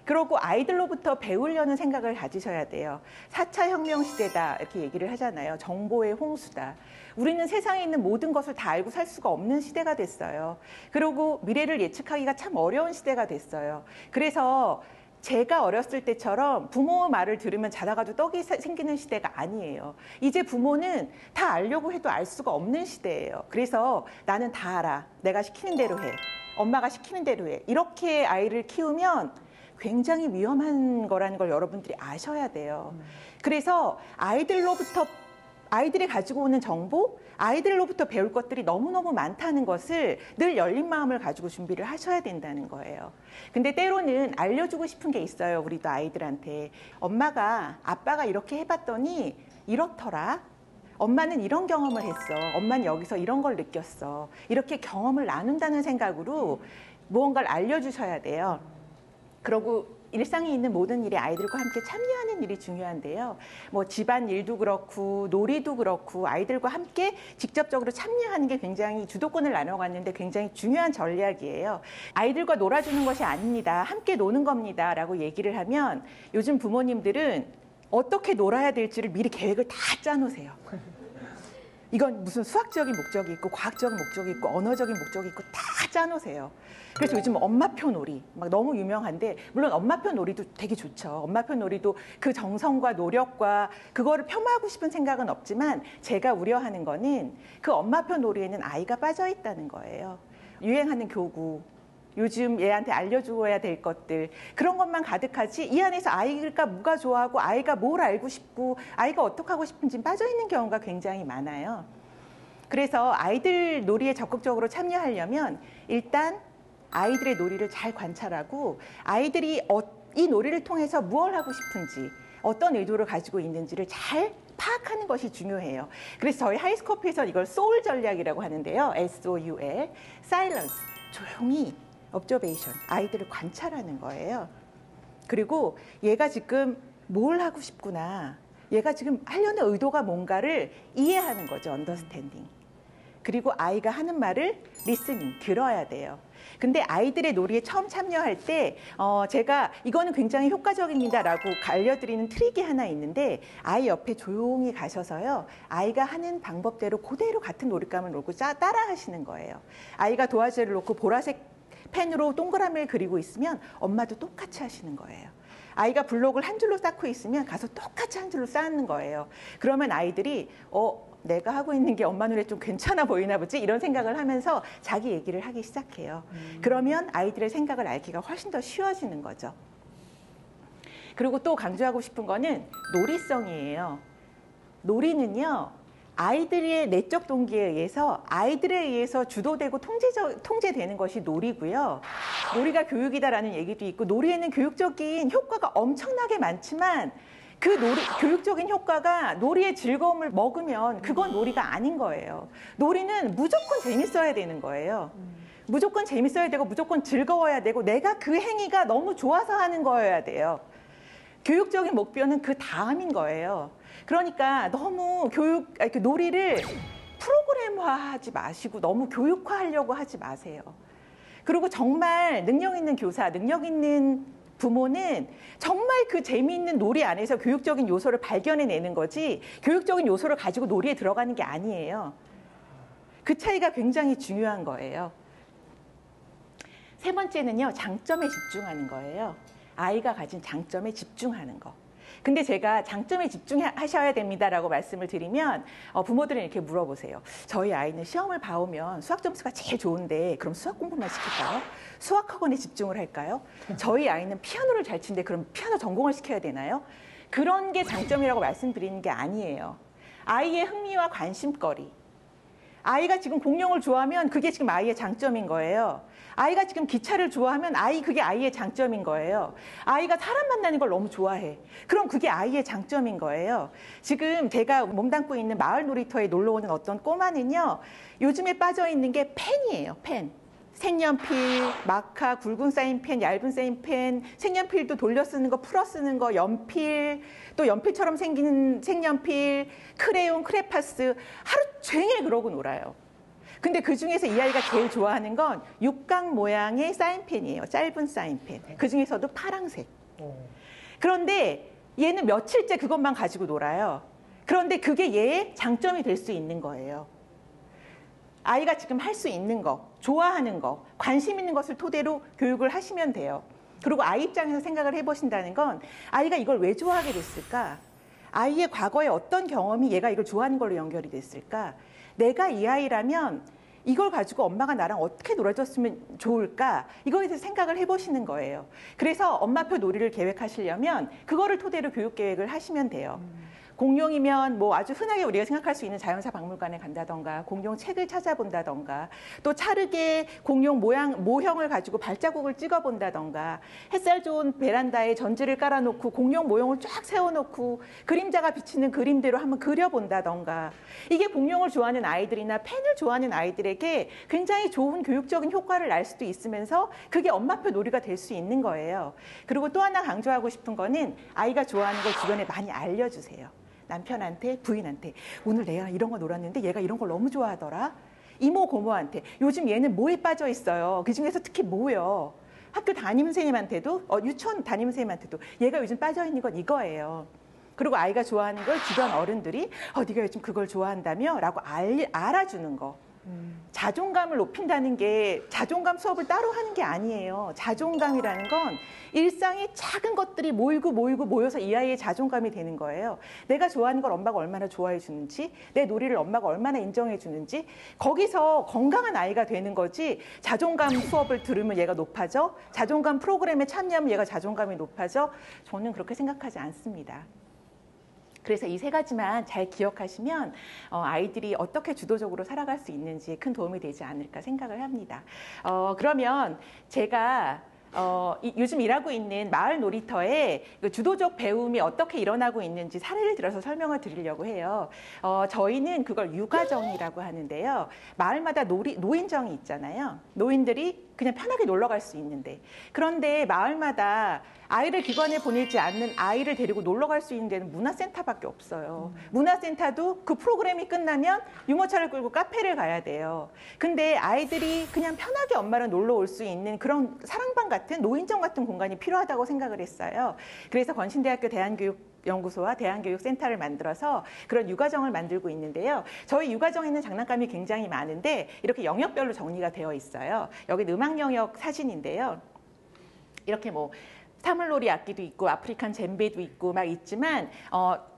Speaker 2: 그러고 아이들로부터 배우려는 생각을 가지셔야 돼요. 4차 혁명 시대다 이렇게 얘기를 하잖아요. 정보의 홍수다. 우리는 세상에 있는 모든 것을 다 알고 살 수가 없는 시대가 됐어요. 그리고 미래를 예측하기가 참 어려운 시대가 됐어요. 그래서 제가 어렸을 때처럼 부모 말을 들으면 자다가도 떡이 생기는 시대가 아니에요. 이제 부모는 다 알려고 해도 알 수가 없는 시대예요. 그래서 나는 다 알아. 내가 시키는 대로 해. 엄마가 시키는 대로 해. 이렇게 아이를 키우면 굉장히 위험한 거라는 걸 여러분들이 아셔야 돼요. 그래서 아이들이 가지고 오는 정보, 아이들로부터 배울 것들이 너무너무 많다는 것을 늘 열린 마음을 가지고 준비를 하셔야 된다는 거예요. 근데 때로는 알려주고 싶은 게 있어요. 우리도 아이들한테. 아빠가 이렇게 해봤더니 이렇더라. 엄마는 이런 경험을 했어. 엄마는 여기서 이런 걸 느꼈어. 이렇게 경험을 나눈다는 생각으로 무언가를 알려주셔야 돼요. 그리고 일상에 있는 모든 일에 아이들과 함께 참여하는 일이 중요한데요. 뭐 집안 일도 그렇고 놀이도 그렇고 아이들과 함께 직접적으로 참여하는 게 굉장히 주도권을 나눠갔는데 굉장히 중요한 전략이에요. 아이들과 놀아주는 것이 아닙니다. 함께 노는 겁니다. 라고 얘기를 하면 요즘 부모님들은 어떻게 놀아야 될지를 미리 계획을 다 짜놓으세요. 이건 무슨 수학적인 목적이 있고 과학적인 목적이 있고 언어적인 목적이 있고 다 짜놓으세요. 그래서 요즘 엄마표 놀이 막 너무 유명한데 물론 엄마표 놀이도 되게 좋죠. 엄마표 놀이도 그 정성과 노력과 그거를 폄하하고 싶은 생각은 없지만 제가 우려하는 거는 그 엄마표 놀이에는 아이가 빠져 있다는 거예요. 유행하는 교구, 요즘 얘한테 알려주어야 될 것들 그런 것만 가득하지 이 안에서 아이가 뭐가 좋아하고 아이가 뭘 알고 싶고 아이가 어떻게 하고 싶은지 빠져있는 경우가 굉장히 많아요. 그래서 아이들 놀이에 적극적으로 참여하려면 일단 아이들의 놀이를 잘 관찰하고 아이들이 이 놀이를 통해서 무엇을 하고 싶은지 어떤 의도를 가지고 있는지를 잘 파악하는 것이 중요해요. 그래서 저희 하이스코피에서는 이걸 소울 전략이라고 하는데요. SOUL, Silence, 조용히 observation, 아이들을 관찰하는 거예요. 그리고 얘가 지금 뭘 하고 싶구나. 얘가 지금 하려는 의도가 뭔가를 이해하는 거죠. understanding. 그리고 아이가 하는 말을 listening, 들어야 돼요. 근데 아이들의 놀이에 처음 참여할 때 제가 이거는 굉장히 효과적입니다라고 알려드리는 트릭이 하나 있는데 아이 옆에 조용히 가셔서요. 아이가 하는 방법대로 그대로 같은 놀잇감을 놓고 따라 하시는 거예요. 아이가 도화지를 놓고 보라색 펜으로 동그라미를 그리고 있으면 엄마도 똑같이 하시는 거예요. 아이가 블록을 한 줄로 쌓고 있으면 가서 똑같이 한 줄로 쌓는 거예요. 그러면 아이들이 내가 하고 있는 게 엄마 눈에 좀 괜찮아 보이나 보지? 이런 생각을 하면서 자기 얘기를 하기 시작해요. 그러면 아이들의 생각을 알기가 훨씬 더 쉬워지는 거죠. 그리고 또 강조하고 싶은 거는 놀이성이에요. 놀이는요. 아이들의 내적 동기에 의해서 아이들에 의해서 주도되고 통제되는 것이 놀이고요. 놀이가 교육이다라는 얘기도 있고 놀이에는 교육적인 효과가 엄청나게 많지만 그 교육적인 효과가 놀이의 즐거움을 먹으면 그건 놀이가 아닌 거예요. 놀이는 무조건 재밌어야 되는 거예요. 무조건 재밌어야 되고 무조건 즐거워야 되고 내가 그 행위가 너무 좋아서 하는 거여야 돼요. 교육적인 목표는 그 다음인 거예요. 그러니까 너무 놀이를 프로그램화하지 마시고 너무 교육화하려고 하지 마세요. 그리고 정말 능력 있는 교사, 능력 있는 부모는 정말 그 재미있는 놀이 안에서 교육적인 요소를 발견해내는 거지 교육적인 요소를 가지고 놀이에 들어가는 게 아니에요. 그 차이가 굉장히 중요한 거예요. 세 번째는요. 장점에 집중하는 거예요. 아이가 가진 장점에 집중하는 거. 근데 제가 장점에 집중하셔야 됩니다라고 말씀을 드리면 부모들은 이렇게 물어보세요. 저희 아이는 시험을 봐오면 수학 점수가 제일 좋은데 그럼 수학 공부만 시킬까요? 수학 학원에 집중을 할까요? 저희 아이는 피아노를 잘 치는데 그럼 피아노 전공을 시켜야 되나요? 그런 게 장점이라고 말씀드리는 게 아니에요. 아이의 흥미와 관심거리. 아이가 지금 공룡을 좋아하면 그게 지금 아이의 장점인 거예요. 아이가 지금 기차를 좋아하면 그게 아이의 장점인 거예요. 아이가 사람 만나는 걸 너무 좋아해. 그럼 그게 아이의 장점인 거예요. 지금 제가 몸담고 있는 마을 놀이터에 놀러 오는 어떤 꼬마는요. 요즘에 빠져 있는 게 펜이에요. 펜. 색연필, 마카, 굵은 사인펜, 얇은 사인펜, 색연필도 돌려 쓰는 거, 풀어 쓰는 거, 연필, 또 연필처럼 생긴 색연필, 크레용, 크레파스 하루 종일 그러고 놀아요. 근데 그중에서 이 아이가 제일 좋아하는 건 육각 모양의 사인펜이에요. 짧은 사인펜. 그중에서도 파랑색. 그런데 얘는 며칠째 그것만 가지고 놀아요. 그런데 그게 얘의 장점이 될 수 있는 거예요. 아이가 지금 할 수 있는 거, 좋아하는 거, 관심 있는 것을 토대로 교육을 하시면 돼요. 그리고 아이 입장에서 생각을 해보신다는 건 아이가 이걸 왜 좋아하게 됐을까? 아이의 과거에 어떤 경험이 얘가 이걸 좋아하는 걸로 연결이 됐을까? 내가 이 아이라면 이걸 가지고 엄마가 나랑 어떻게 놀아줬으면 좋을까? 이거에 대해서 생각을 해보시는 거예요. 그래서 엄마표 놀이를 계획하시려면 그거를 토대로 교육 계획을 하시면 돼요. 공룡이면 뭐 아주 흔하게 우리가 생각할 수 있는 자연사 박물관에 간다던가 공룡 책을 찾아본다던가 또 차르게 공룡 모형을 가지고 발자국을 찍어본다던가 햇살 좋은 베란다에 전지를 깔아놓고 공룡 모형을 쫙 세워놓고 그림자가 비치는 그림대로 한번 그려본다던가 이게 공룡을 좋아하는 아이들이나 펜을 좋아하는 아이들에게 굉장히 좋은 교육적인 효과를 날 수도 있으면서 그게 엄마표 놀이가 될 수 있는 거예요. 그리고 또 하나 강조하고 싶은 거는 아이가 좋아하는 걸 주변에 많이 알려주세요. 남편한테, 부인한테 오늘 내가 이런 거 놀았는데 얘가 이런 걸 너무 좋아하더라. 이모, 고모한테 요즘 얘는 뭐에 빠져 있어요. 그중에서 특히 뭐요. 학교 담임선생님한테도 유치원 담임선생님한테도 얘가 요즘 빠져 있는 건 이거예요. 그리고 아이가 좋아하는 걸 주변 어른들이 네가 요즘 그걸 좋아한다며? 라고 알아주는 거. 자존감을 높인다는 게 자존감 수업을 따로 하는 게 아니에요. 자존감이라는 건 일상의 작은 것들이 모여서 이 아이의 자존감이 되는 거예요. 내가 좋아하는 걸 엄마가 얼마나 좋아해 주는지, 내 놀이를 엄마가 얼마나 인정해 주는지 거기서 건강한 아이가 되는 거지 자존감 수업을 들으면 얘가 높아져? 자존감 프로그램에 참여하면 얘가 자존감이 높아져? 저는 그렇게 생각하지 않습니다. 그래서 이 세 가지만 잘 기억하시면 아이들이 어떻게 주도적으로 살아갈 수 있는지 큰 도움이 되지 않을까 생각을 합니다. 그러면 제가 요즘 일하고 있는 마을 놀이터에 주도적 배움이 어떻게 일어나고 있는지 사례를 들어서 설명을 드리려고 해요. 저희는 그걸 육아정이라고 하는데요. 마을마다 노인정이 있잖아요. 노인들이 그냥 편하게 놀러 갈 수 있는데 그런데 마을마다 아이를 기관에 보내지 않는 아이를 데리고 놀러 갈 수 있는 데는 문화센터밖에 없어요. 문화센터도 그 프로그램이 끝나면 유모차를 끌고 카페를 가야 돼요. 근데 아이들이 그냥 편하게 엄마랑 놀러 올 수 있는 그런 사랑방 같은 노인정 같은 공간이 필요하다고 생각을 했어요. 그래서 건신대학교 대안교육연구소와 대안교육센터를 만들어서 그런 육아정을 만들고 있는데요. 저희 육아정에는 장난감이 굉장히 많은데 이렇게 영역별로 정리가 되어 있어요. 여기는 음악 영역 사진인데요. 이렇게 뭐 사물놀이 악기도 있고 아프리칸 젬베도 있고 막 있지만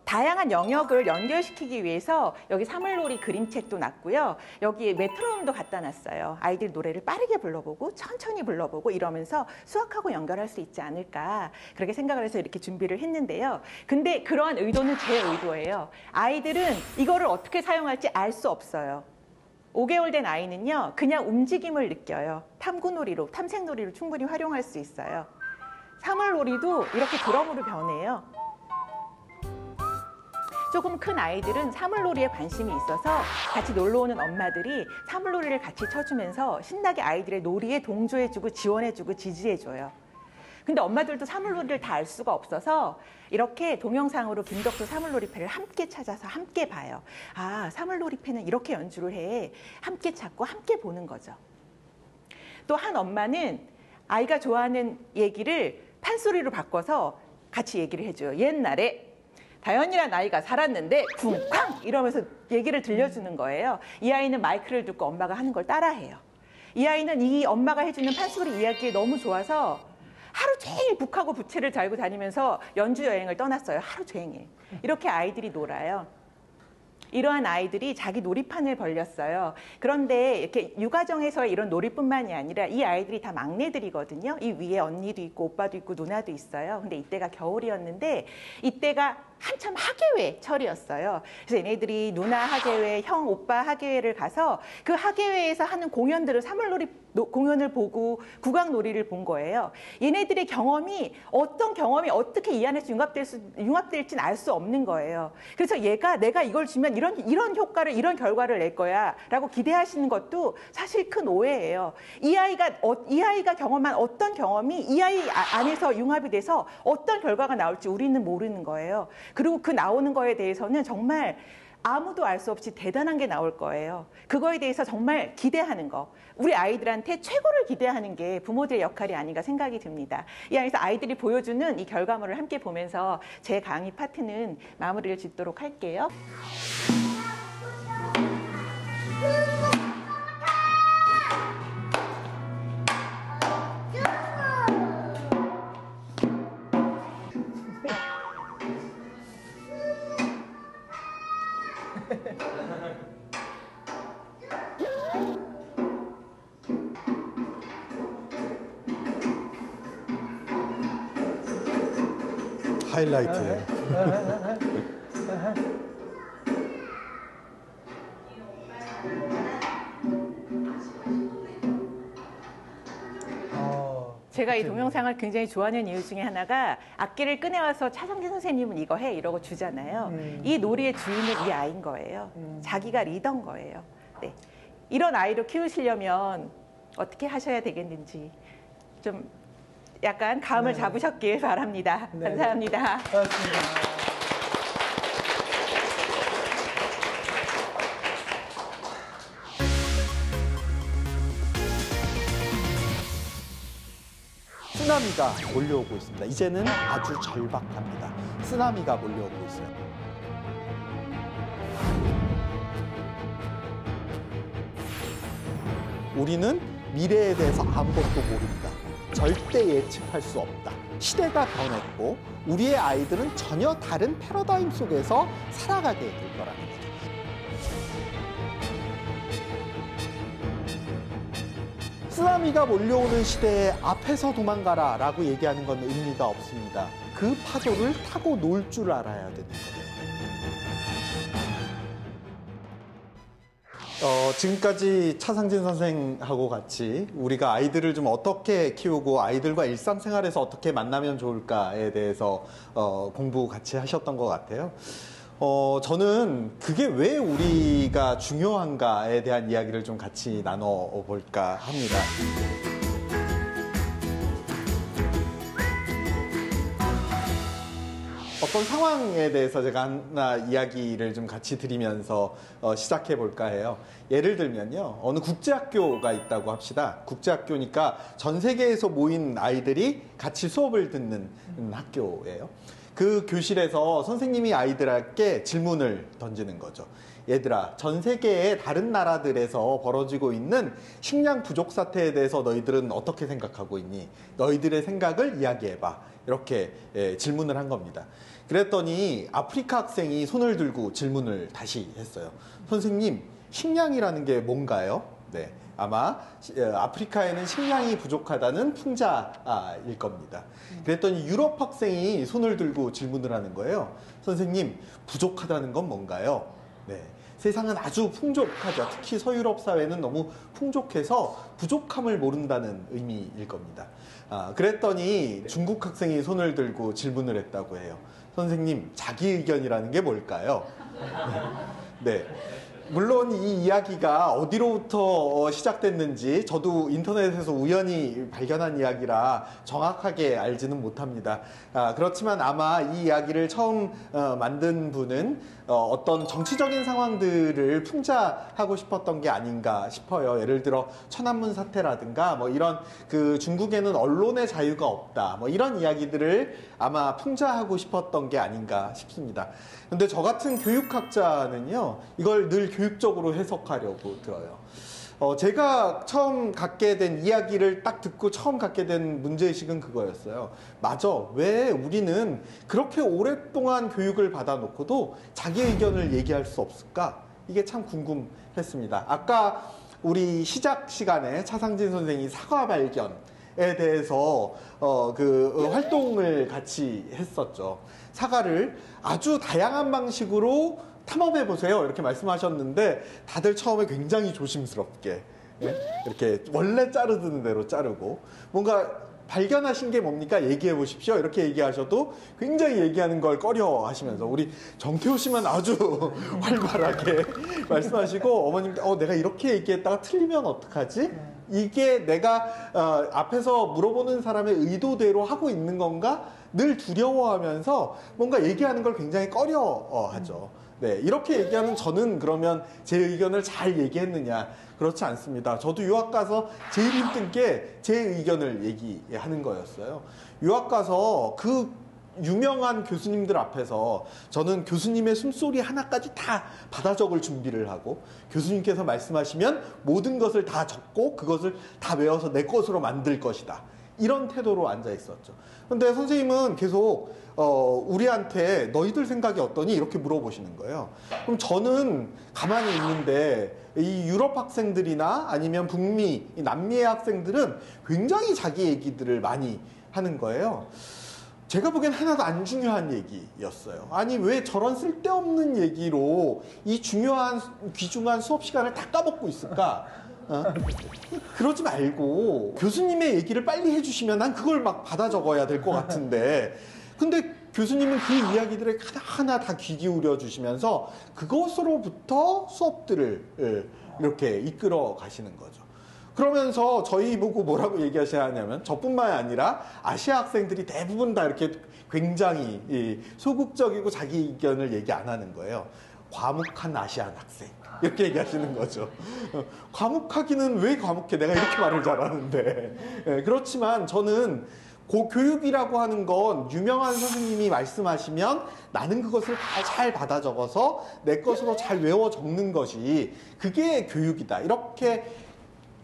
Speaker 2: 다양한 영역을 연결시키기 위해서 여기 사물놀이 그림책도 놨고요. 여기 메트로놈도 갖다 놨어요. 아이들 노래를 빠르게 불러보고 천천히 불러보고 이러면서 수학하고 연결할 수 있지 않을까 그렇게 생각을 해서 이렇게 준비를 했는데요. 근데 그러한 의도는 제 의도예요. 아이들은 이거를 어떻게 사용할지 알 수 없어요. 5개월 된 아이는요. 그냥 움직임을 느껴요. 탐구놀이로, 탐색놀이로 충분히 활용할 수 있어요. 사물놀이도 이렇게 드럼으로 변해요. 조금 큰 아이들은 사물놀이에 관심이 있어서 같이 놀러 오는 엄마들이 사물놀이를 같이 쳐주면서 신나게 아이들의 놀이에 동조해주고 지원해주고 지지해줘요. 근데 엄마들도 사물놀이를 다 알 수가 없어서 이렇게 동영상으로 김덕수 사물놀이패를 함께 찾아서 함께 봐요. 아, 사물놀이패는 이렇게 연주를 해. 함께 찾고 함께 보는 거죠. 또 한 엄마는 아이가 좋아하는 얘기를 판소리로 바꿔서 같이 얘기를 해줘요. 옛날에 다현이란 아이가 살았는데 쿵쾅 이러면서 얘기를 들려주는 거예요. 이 아이는 마이크를 듣고 엄마가 하는 걸 따라해요. 이 아이는 이 엄마가 해주는 판소리 이야기에 너무 좋아서 하루 종일 북하고 부채를 달고 다니면서 연주 여행을 떠났어요. 하루 종일. 이렇게 아이들이 놀아요. 이러한 아이들이 자기 놀이판을 벌렸어요. 그런데 이렇게 육아정에서의 이런 놀이뿐만이 아니라 이 아이들이 다 막내들이거든요. 이 위에 언니도 있고 오빠도 있고 누나도 있어요. 근데 이때가 겨울이었는데 이때가 한참 학예회철이었어요. 그래서 얘네들이 누나 학예회, 형, 오빠 학예회를 가서 그 학예회에서 하는 공연들을 사물놀이 공연을 보고 국악놀이를 본 거예요. 얘네들의 경험이 어떤 경험이 어떻게 이 안에서 융합될지는 알 수 없는 거예요. 그래서 내가 이걸 주면 이런 효과를, 이런 결과를 낼 거야 라고 기대하시는 것도 사실 큰 오해예요. 이 아이가 경험한 어떤 경험이 이 아이 안에서 융합이 돼서 어떤 결과가 나올지 우리는 모르는 거예요. 그리고 그 나오는 거에 대해서는 정말 아무도 알 수 없이 대단한 게 나올 거예요. 그거에 대해서 정말 기대하는 거. 우리 아이들한테 최고를 기대하는 게 부모들의 역할이 아닌가 생각이 듭니다. 이 안에서 아이들이 보여주는 이 결과물을 함께 보면서 제 강의 파트는 마무리를 짓도록 할게요.
Speaker 3: 하이라이트.
Speaker 2: 제가 이 동영상을 굉장히 좋아하는 이유 중에 하나가 악기를 꺼내와서 차성진 선생님은 이거 해 이러고 주잖아요. 이 놀이의 주인은 이 아이인 거예요. 자기가 리더인 거예요. 네. 이런 아이로 키우시려면 어떻게 하셔야 되겠는지 좀 약간 감을 잡으셨길 바랍니다. 감사합니다.
Speaker 1: 고맙습니다.
Speaker 7: 쓰나미가 몰려오고 있습니다. 이제는 아주 절박합니다. 쓰나미가 몰려오고 있어요. 우리는 미래에 대해서 아무것도 모릅니다. 절대 예측할 수 없다. 시대가 변했고 우리의 아이들은 전혀 다른 패러다임 속에서 살아가게 될 거라는 거죠. 쓰나미가 몰려오는 시대에 앞에서 도망가라 라고 얘기하는 건 의미가 없습니다. 그 파도를 타고 놀 줄 알아야 되는 거예요.
Speaker 3: 지금까지 차상진 선생하고 같이 우리가 아이들을 좀 어떻게 키우고 아이들과 일상생활에서 어떻게 만나면 좋을까에 대해서 공부 같이 하셨던 것 같아요. 저는 그게 왜 우리가 중요한가에 대한 이야기를 좀 같이 나눠볼까 합니다. 어떤 상황에 대해서 제가 하나 이야기를 좀 같이 드리면서 시작해 볼까 해요. 예를 들면요. 어느 국제학교가 있다고 합시다. 국제학교니까 전 세계에서 모인 아이들이 같이 수업을 듣는 학교예요. 그 교실에서 선생님이 아이들에게 질문을 던지는 거죠. 얘들아, 전 세계의 다른 나라들에서 벌어지고 있는 식량 부족 사태에 대해서 너희들은 어떻게 생각하고 있니? 너희들의 생각을 이야기해봐. 이렇게 질문을 한 겁니다. 그랬더니 아프리카 학생이 손을 들고 질문을 다시 했어요. 선생님, 식량이라는 게 뭔가요? 네, 아마 아프리카에는 식량이 부족하다는 풍자일 겁니다. 그랬더니 유럽 학생이 손을 들고 질문을 하는 거예요. 선생님, 부족하다는 건 뭔가요? 네, 세상은 아주 풍족하죠. 특히 서유럽 사회는 너무 풍족해서 부족함을 모른다는 의미일 겁니다. 그랬더니 중국 학생이 손을 들고 질문을 했다고 해요. 선생님, 자기 의견이라는 게 뭘까요? 네. 물론 이 이야기가 어디로부터 시작됐는지 저도 인터넷에서 우연히 발견한 이야기라 정확하게 알지는 못합니다. 그렇지만 아마 이 이야기를 처음 만든 분은 어떤 정치적인 상황들을 풍자하고 싶었던 게 아닌가 싶어요. 예를 들어 천안문 사태라든가 뭐 이런 그 중국에는 언론의 자유가 없다 뭐 이런 이야기들을 아마 풍자하고 싶었던 게 아닌가 싶습니다. 근데 저 같은 교육학자는요, 이걸 늘 교육적으로 해석하려고 들어요. 제가 처음 갖게 된 이야기를 딱 듣고 처음 갖게 된 문제의식은 그거였어요. 맞아. 왜 우리는 그렇게 오랫동안 교육을 받아놓고도 자기 의견을 얘기할 수 없을까? 이게 참 궁금했습니다. 아까 우리 시작 시간에 차상진 선생이 사과 발견에 대해서 활동을 같이 했었죠. 사과를 아주 다양한 방식으로 탐험해 보세요 이렇게 말씀하셨는데 다들 처음에 굉장히 조심스럽게 이렇게 원래 자르던 대로 자르고 뭔가 발견하신 게 뭡니까? 얘기해 보십시오. 이렇게 얘기하셔도 굉장히 얘기하는 걸 꺼려 하시면서 우리 정태호 씨만 아주 활발하게 말씀하시고 어머님께 내가 이렇게 얘기했다가 틀리면 어떡하지? 이게 내가 앞에서 물어보는 사람의 의도대로 하고 있는 건가? 늘 두려워하면서 뭔가 얘기하는 걸 굉장히 꺼려하죠. 네, 이렇게 얘기하는 저는 그러면 제 의견을 잘 얘기했느냐? 그렇지 않습니다. 저도 유학 가서 제일 힘든 게 제 의견을 얘기하는 거였어요. 유학 가서 그 유명한 교수님들 앞에서 저는 교수님의 숨소리 하나까지 다 받아 적을 준비를 하고 교수님께서 말씀하시면 모든 것을 다 적고 그것을 다 외워서 내 것으로 만들 것이다. 이런 태도로 앉아 있었죠. 근데 선생님은 계속 우리한테 너희들 생각이 어떠니? 이렇게 물어보시는 거예요. 그럼 저는 가만히 있는데 이 유럽 학생들이나 아니면 북미, 남미의 학생들은 굉장히 자기 얘기들을 많이 하는 거예요. 제가 보기엔 하나도 안 중요한 얘기였어요. 아니 왜 저런 쓸데없는 얘기로 이 중요한 귀중한 수업 시간을 다 까먹고 있을까? 그러지 말고 교수님의 얘기를 빨리 해주시면 난 그걸 막 받아 적어야 될 것 같은데 근데 교수님은 그 이야기들을 하나하나 다 귀 기울여 주시면서 그것으로부터 수업들을 이렇게 이끌어 가시는 거죠. 그러면서 저희 보고 뭐라고 얘기하셔야 하냐면 저뿐만 아니라 아시아 학생들이 대부분 다 이렇게 굉장히 소극적이고 자기 의견을 얘기 안 하는 거예요. 과묵한 아시안 학생 이렇게 얘기하시는 거죠. 과묵하기는 왜 과묵해? 내가 이렇게 말을 잘하는데. 그렇지만 저는 교육이라고 하는 건 유명한 선생님이 말씀하시면 나는 그것을 잘 받아 적어서 내 것으로 잘 외워 적는 것이 그게 교육이다. 이렇게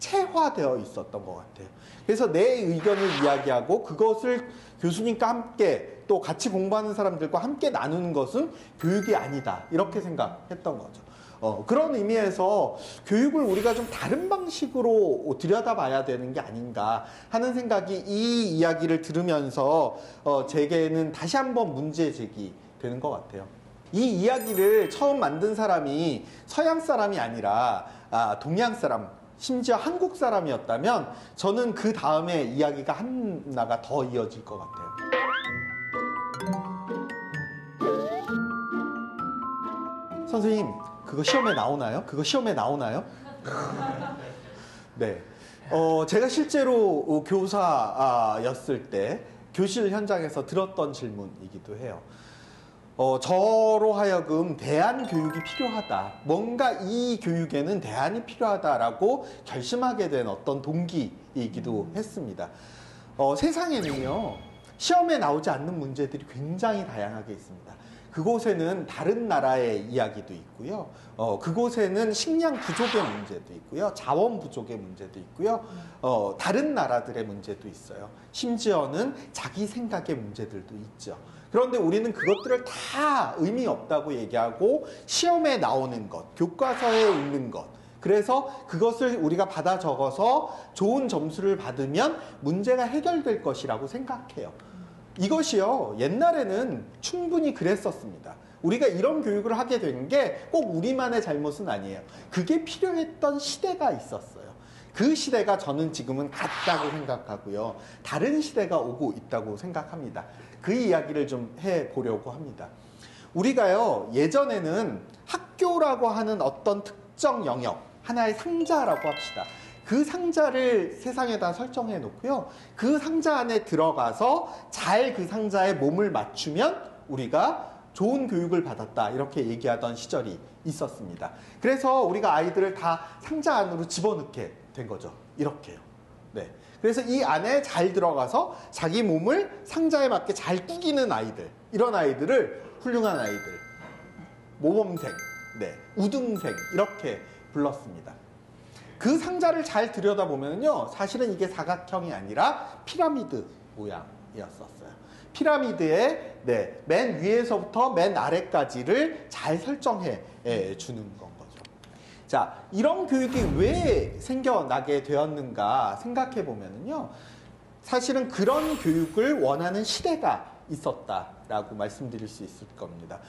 Speaker 3: 체화되어 있었던 것 같아요. 그래서 내 의견을 이야기하고 그것을 교수님과 함께 또 같이 공부하는 사람들과 함께 나누는 것은 교육이 아니다. 이렇게 생각했던 거죠. 그런 의미에서 교육을 우리가 좀 다른 방식으로 들여다봐야 되는 게 아닌가 하는 생각이 이 이야기를 들으면서 제게는 다시 한번 문제 제기되는 것 같아요. 이 이야기를 처음 만든 사람이 서양 사람이 아니라 동양 사람, 심지어 한국 사람이었다면 저는 그 다음에 이야기가 하나가 더 이어질 것 같아요. 선생님, 그거 시험에 나오나요? 그거 시험에 나오나요? 네. 제가 실제로 교사였을 때 교실 현장에서 들었던 질문이기도 해요. 저로 하여금 대안교육이 필요하다. 뭔가 이 교육에는 대안이 필요하다라고 결심하게 된 어떤 동기이기도 했습니다. 세상에는요, 시험에 나오지 않는 문제들이 굉장히 다양하게 있습니다. 그곳에는 다른 나라의 이야기도 있고요. 그곳에는 식량 부족의 문제도 있고요. 자원 부족의 문제도 있고요. 다른 나라들의 문제도 있어요. 심지어는 자기 생각의 문제들도 있죠. 그런데 우리는 그것들을 다 의미 없다고 얘기하고 시험에 나오는 것, 교과서에 있는 것, 그래서 그것을 우리가 받아 적어서 좋은 점수를 받으면 문제가 해결될 것이라고 생각해요. 이것이요, 옛날에는 충분히 그랬었습니다. 우리가 이런 교육을 하게 된 게 꼭 우리만의 잘못은 아니에요. 그게 필요했던 시대가 있었어요. 그 시대가 저는 지금은 갔다고 생각하고요. 다른 시대가 오고 있다고 생각합니다. 그 이야기를 좀 해보려고 합니다. 우리가요, 예전에는 학교라고 하는 어떤 특정 영역, 하나의 상자라고 합시다. 그 상자를 세상에다 설정해 놓고요. 그 상자 안에 들어가서 잘 그 상자에 몸을 맞추면 우리가 좋은 교육을 받았다. 이렇게 얘기하던 시절이 있었습니다. 그래서 우리가 아이들을 다 상자 안으로 집어넣게 된 거죠. 이렇게요. 네. 그래서 이 안에 잘 들어가서 자기 몸을 상자에 맞게 잘 꾸기는 아이들, 이런 아이들을 훌륭한 아이들, 모범생, 네, 우등생 이렇게 불렀습니다.
Speaker 7: 그 상자를 잘 들여다보면요, 사실은 이게 사각형이 아니라 피라미드 모양이었었어요. 피라미드의 맨 위에서부터 맨 아래까지를 잘 설정해 주는 건 거죠. 자, 이런 교육이 왜 생겨나게 되었는가 생각해 보면요, 사실은 그런 교육을 원하는 시대가 있었다라고 말씀드릴 수 있을 겁니다.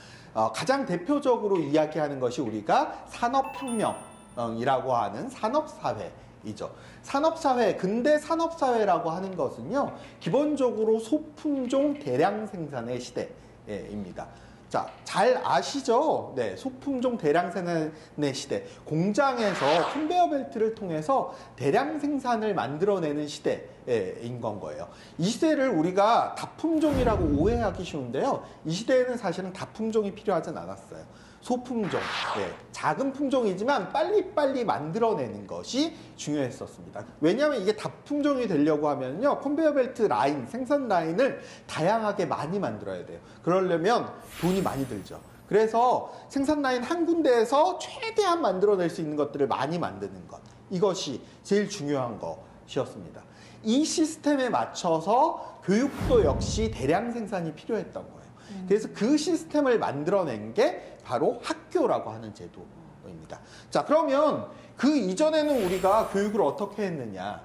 Speaker 7: 가장 대표적으로 이야기하는 것이 우리가 산업혁명이라고 하는 산업사회이죠. 산업사회, 근대 산업사회라고 하는 것은요, 기본적으로 소품종 대량 생산의 시대입니다. 자, 잘 아시죠? 네, 소품종 대량 생산의 시대. 공장에서 컨베이어 벨트를 통해서 대량 생산을 만들어내는 시대인 건 거예요. 이 시대를 우리가 다품종이라고 오해하기 쉬운데요. 이 시대에는 사실은 다품종이 필요하진 않았어요. 소품종, 작은 품종이지만 빨리빨리 만들어내는 것이 중요했었습니다. 왜냐하면 이게 다품종이 되려고 하면요, 컨베이어 벨트 라인, 생산 라인을 다양하게 많이 만들어야 돼요. 그러려면 돈이 많이 들죠. 그래서 생산 라인 한 군데에서 최대한 만들어낼 수 있는 것들을 많이 만드는 것, 이것이 제일 중요한 것이었습니다. 이 시스템에 맞춰서 교육도 역시 대량 생산이 필요했던 거예요. 그래서 그 시스템을 만들어낸 게 바로 학교라고 하는 제도입니다. 자, 그러면 그 이전에는 우리가 교육을 어떻게 했느냐?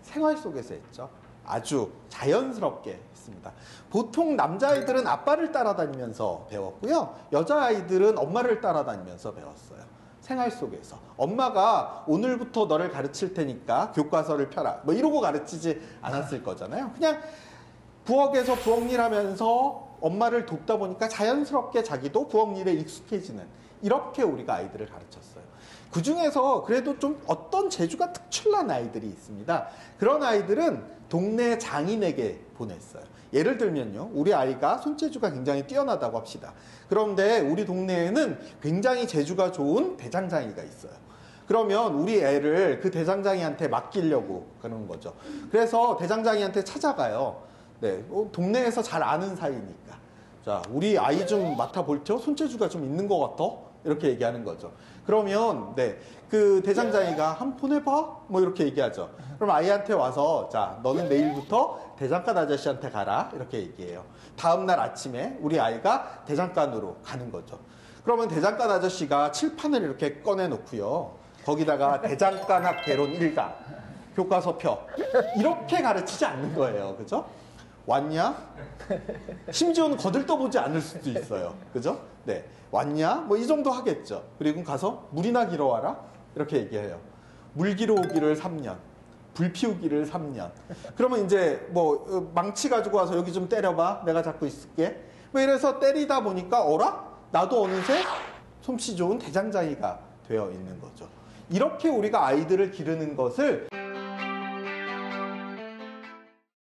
Speaker 7: 생활 속에서 했죠. 아주 자연스럽게 했습니다. 보통 남자아이들은 아빠를 따라다니면서 배웠고요. 여자아이들은 엄마를 따라다니면서 배웠어요. 생활 속에서. 엄마가 오늘부터 너를 가르칠 테니까 교과서를 펴라, 뭐 이러고 가르치지 않았을 거잖아요. 그냥 부엌에서 부엌일 하면서 엄마를 돕다 보니까 자연스럽게 자기도 부엌 일에 익숙해지는, 이렇게 우리가 아이들을 가르쳤어요. 그 중에서 그래도 좀 어떤 재주가 특출난 아이들이 있습니다. 그런 아이들은 동네 장인에게 보냈어요. 예를 들면요, 우리 아이가 손재주가 굉장히 뛰어나다고 합시다. 그런데 우리 동네에는 굉장히 재주가 좋은 대장장이가 있어요. 그러면 우리 애를 그 대장장이한테 맡기려고 그러는 거죠. 그래서 대장장이한테 찾아가요. 네, 동네에서 잘 아는 사이니까. 자, 우리 아이 좀 맡아볼 테 손재주가 좀 있는 것 같아? 이렇게 얘기하는 거죠. 그러면, 그 대장장이가 한번 보내봐? 뭐 이렇게 얘기하죠. 그럼 아이한테 와서, 자, 너는 내일부터 대장간 아저씨한테 가라. 이렇게 얘기해요. 다음날 아침에 우리 아이가 대장간으로 가는 거죠. 그러면 대장간 아저씨가 칠판을 이렇게 꺼내놓고요. 거기다가 대장간학 개론 1강, 교과서 펴. 이렇게 가르치지 않는 거예요. 그죠? 왔냐? 심지어는 거들떠보지 않을 수도 있어요. 그죠? 네. 왔냐? 뭐 이 정도 하겠죠. 그리고 가서 물이나 기러 와라? 이렇게 얘기해요. 물 기러 오기를 3년, 불 피우기를 3년. 그러면 이제 뭐 망치 가지고 와서 여기 좀 때려봐. 내가 잡고 있을게. 뭐 이래서 때리다 보니까 어라? 나도 어느새 솜씨 좋은 대장장이가 되어 있는 거죠. 이렇게 우리가 아이들을 기르는 것을